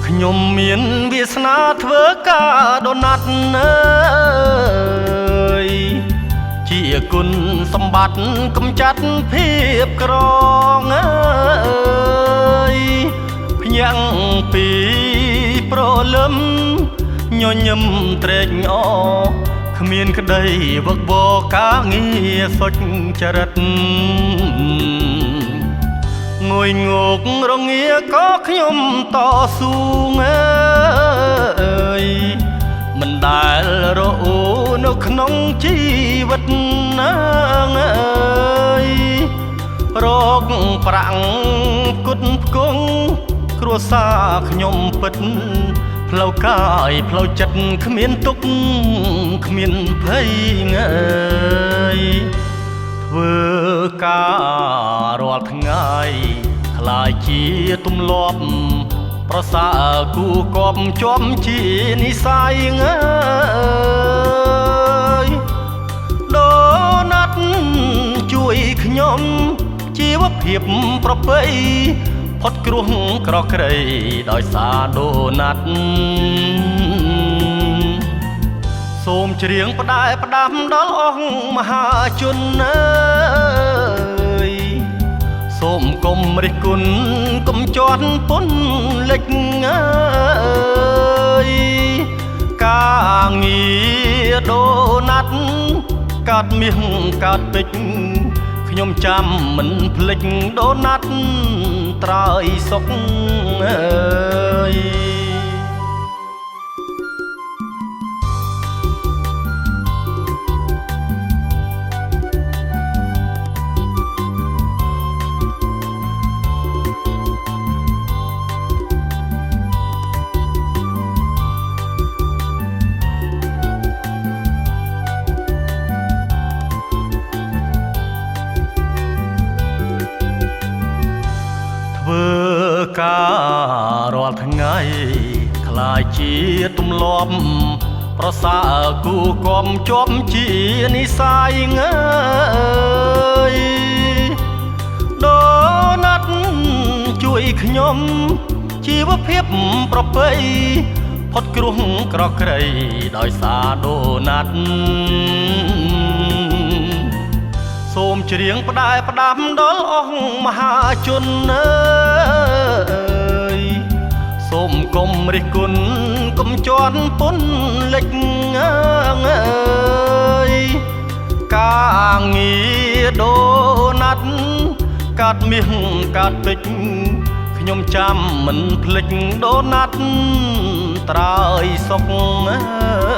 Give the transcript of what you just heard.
ខ្ញុំមានវាសនាធ្វើការដូណាត់អើយជាគុណសម្បត្តិកំចាត់ភាពក្រងអើយភ្ញាំងពីប្រលឹមញញឹមត្រេកអរគ្មានក្តីវឹកវរការងារសុចរិតងុយងករងាក៏ខ្ញុំតស៊ូអើយមិនដែលរអ៊ូនៅក្នុងជីវិតណាអើយរកប្រាក់គុតផ្គង់គ្រួសារខ្ញុំពិតផ្លូវកាយផ្លូវចិត្តគ្មានទុកគ្មានភ័យអើយធ្វើការរាល់ថ្ងៃខ្លាយជាទម្លាប់ប្រសើរគូគប់ជាប់ជានិស័យអើយដូណាត់ជួយខ្ញុំជីវភាពប្រពៃផុតគ្រោះក្រក្រៃដោយសារដូណាត់សូមច្រៀងផ្ដែផ្ដាំដល់អស់មហាជនអើយសូមកុំរិះគន់កុំជន់ពន់លិចអើយការងារដូណាត់កាត់មាសកាត់ពេជ្រខ្ញុំចាំមិនភ្លេចដូណាត់ត្រើយសុខអើយធ្វើការរាល់ថ្ងៃខ្លាយជាទម្លាប់ប្រសើរគូគំជាប់ជានិស័យអើយដូណាត់ជួយខ្ញុំជីវភាពប្រពៃផុតគ្រោះក្រក្រៃដោយសារដូណាត់សូមច្រៀងផ្ដែផ្ដាំដល់អស់មហាជនអើយសូមកុំរិះគន់កុំជន់ពន់លិចអើយការងារដូណាត់កាត់មាសកាត់ពេជ្រខ្ញុំចាំមិនភ្លេចដូណាត់ត្រើយសុខអើ